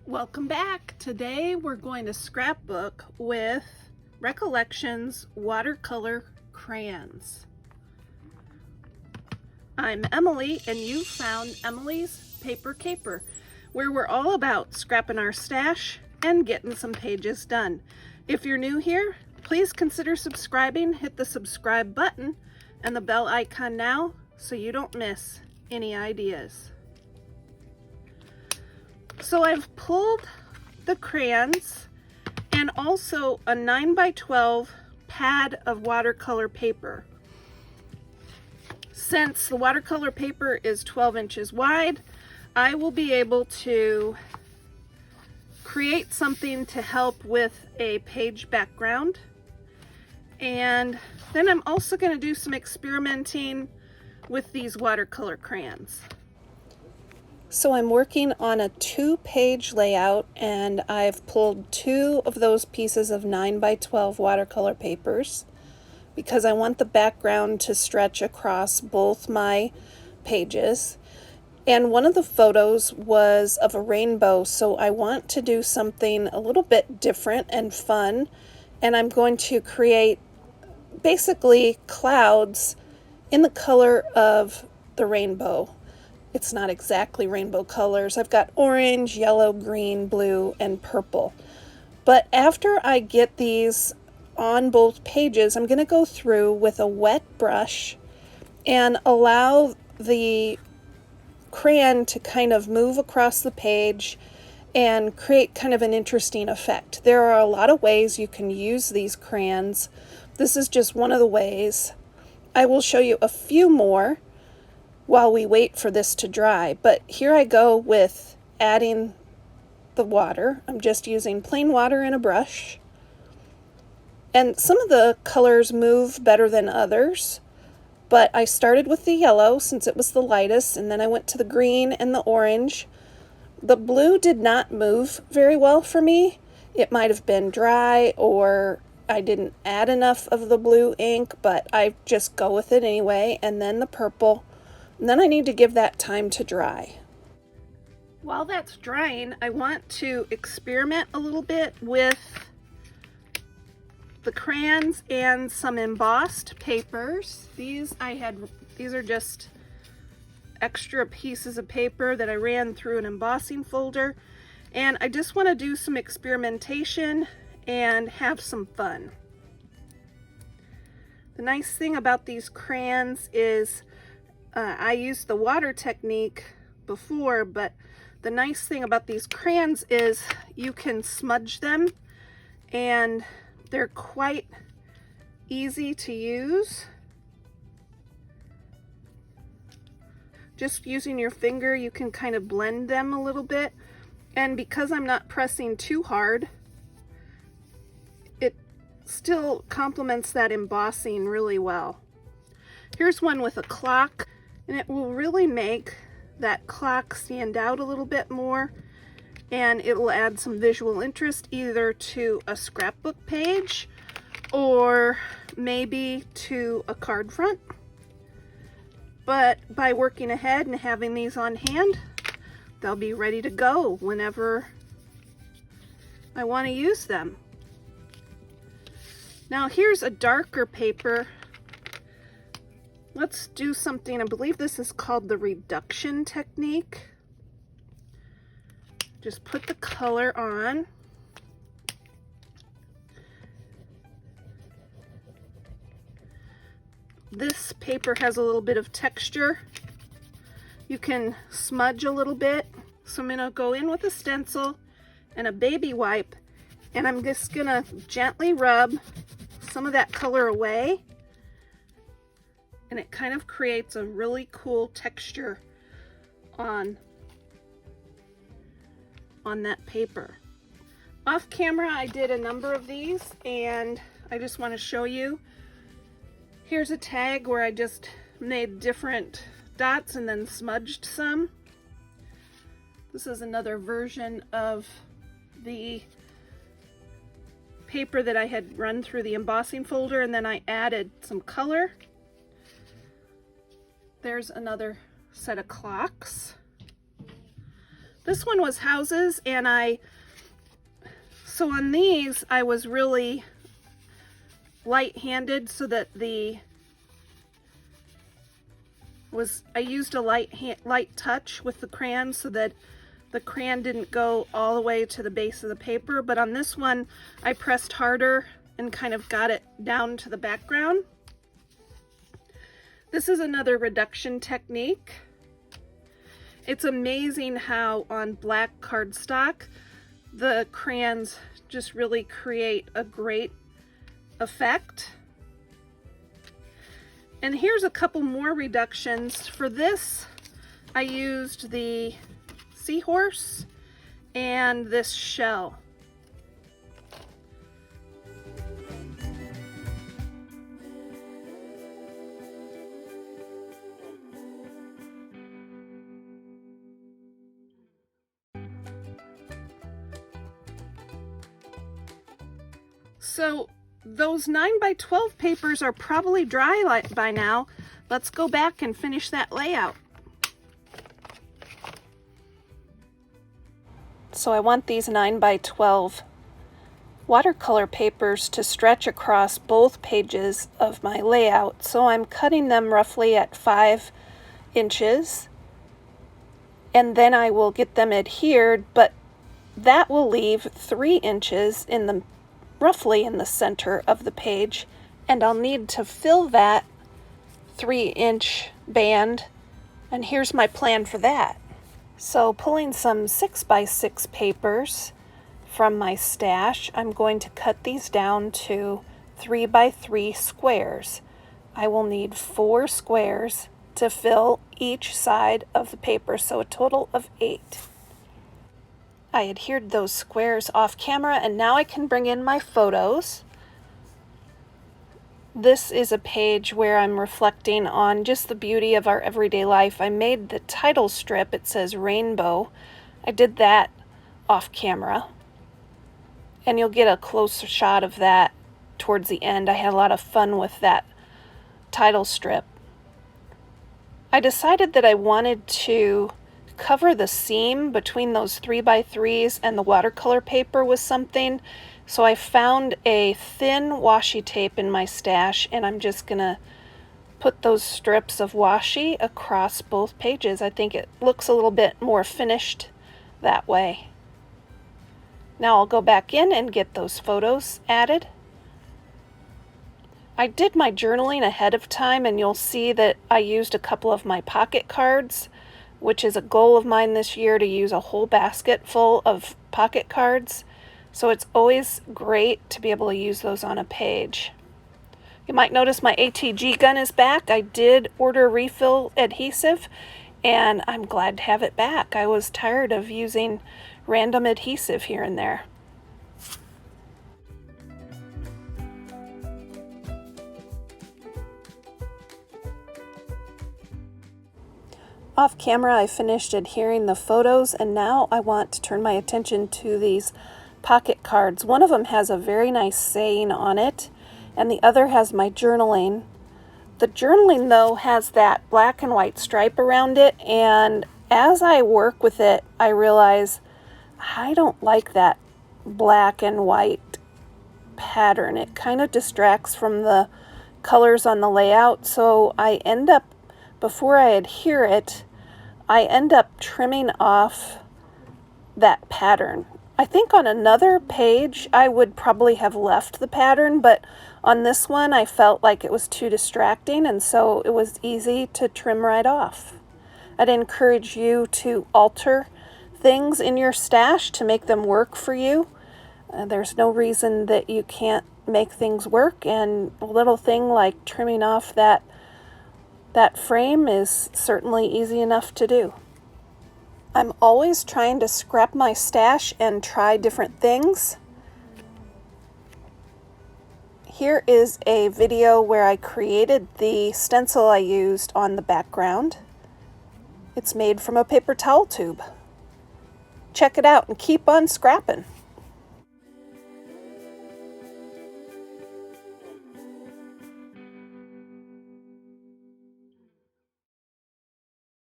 Welcome back. Today we're going to scrapbook with Recollections Watercolor Crayons. I'm Emily and you found Emilee's Paper Caper, where we're all about scrapping our stash and getting some pages done. If you're new here, please consider subscribing. Hit the subscribe button and the bell icon now so you don't miss any ideas. So I've pulled the crayons and also a 9x12 pad of watercolor paper. Since the watercolor paper is 12 inches wide, I will be able to create something to help with a page background. And then I'm also going to do some experimenting with these watercolor crayons. So I'm working on a 2-page layout and I've pulled 2 of those pieces of 9x12 watercolor papers because I want the background to stretch across both my pages. And one of the photos was of a rainbow, so I want to do something a little bit different and fun, and I'm going to create basically clouds in the color of the rainbow. It's not exactly rainbow colors. I've got orange, yellow, green, blue, and purple. But after I get these on both pages, I'm going to go through with a wet brush and allow the crayon to kind of move across the page and create kind of an interesting effect. There are a lot of ways you can use these crayons. This is just one of the ways. I will show you a few more while we wait for this to dry, but here I go with adding the water. I'm just using plain water in a brush, and some of the colors move better than others, but I started with the yellow since it was the lightest, and then I went to the green and the orange. The blue did not move very well for me. It might have been dry or I didn't add enough of the blue ink, but I just go with it anyway, and then the purple. And then I need to give that time to dry. While that's drying, I want to experiment a little bit with the crayons and some embossed papers. These are just extra pieces of paper that I ran through an embossing folder, and I just want to do some experimentation and have some fun. The nice thing about these crayons is I used the water technique before, but the nice thing about these crayons is you can smudge them and they're quite easy to use. Just using your finger, you can kind of blend them a little bit, and because I'm not pressing too hard, it still complements that embossing really well. Here's one with a clock, and it will really make that clock stand out a little bit more, and it will add some visual interest either to a scrapbook page or maybe to a card front. But by working ahead and having these on hand, they'll be ready to go whenever I want to use them. Now here's a darker paper. Let's do something, I believe this is called the reduction technique. Just put the color on. This paper has a little bit of texture. You can smudge a little bit. So I'm gonna go in with a stencil and a baby wipe, and I'm just gonna gently rub some of that color away. And it kind of creates a really cool texture on that paper. Off camera, I did a number of these, and I just want to show you. Here's a tag where I just made different dots and then smudged some. This is another version of the paper that I had run through the embossing folder, and then I added some color. There's another set of clocks. This one was houses, and so on these I was really light-handed so that I used a light touch with the crayon so that the crayon didn't go all the way to the base of the paper, but on this one I pressed harder and kind of got it down to the background. This is another reduction technique. It's amazing how on black cardstock the crayons just really create a great effect. And here's a couple more reductions. For this, I used the seahorse and this shell. So those 9x12 papers are probably dry by now. Let's go back and finish that layout. So I want these 9x12 watercolor papers to stretch across both pages of my layout. So I'm cutting them roughly at 5 inches, and then I will get them adhered, but that will leave 3 inches roughly in the center of the page, and I'll need to fill that 3-inch band, and here's my plan for that. So pulling some 6x6 papers from my stash, I'm going to cut these down to 3x3 squares. I will need 4 squares to fill each side of the paper, so a total of 8. I adhered those squares off camera, and now I can bring in my photos. This is a page where I'm reflecting on just the beauty of our everyday life. I made the title strip, it says rainbow. I did that off camera, and you'll get a closer shot of that towards the end. I had a lot of fun with that title strip. I decided that I wanted to cover the seam between those 3x3s and the watercolor paper with something, so I found a thin washi tape in my stash, and I'm just gonna put those strips of washi across both pages. I think it looks a little bit more finished that way. Now I'll go back in and get those photos added. I did my journaling ahead of time, and you'll see that I used a couple of my pocket cards, which is a goal of mine this year, to use a whole basket full of pocket cards. So it's always great to be able to use those on a page. You might notice my ATG gun is back. I did order refill adhesive, and I'm glad to have it back. I was tired of using random adhesive here and there. Off camera, I finished adhering the photos, and now I want to turn my attention to these pocket cards. One of them has a very nice saying on it, and the other has my journaling. The journaling, though, has that black and white stripe around it, and as I work with it, I realize I don't like that black and white pattern. It kind of distracts from the colors on the layout, so I end up, before I adhere it, I end up trimming off that pattern. I think on another page I would probably have left the pattern, but on this one I felt like it was too distracting, and so it was easy to trim right off. I'd encourage you to alter things in your stash to make them work for you. There's no reason that you can't make things work, and a little thing like trimming off that frame is certainly easy enough to do. I'm always trying to scrap my stash and try different things. Here is a video where I created the stencil I used on the background. It's made from a paper towel tube. Check it out and keep on scrapping.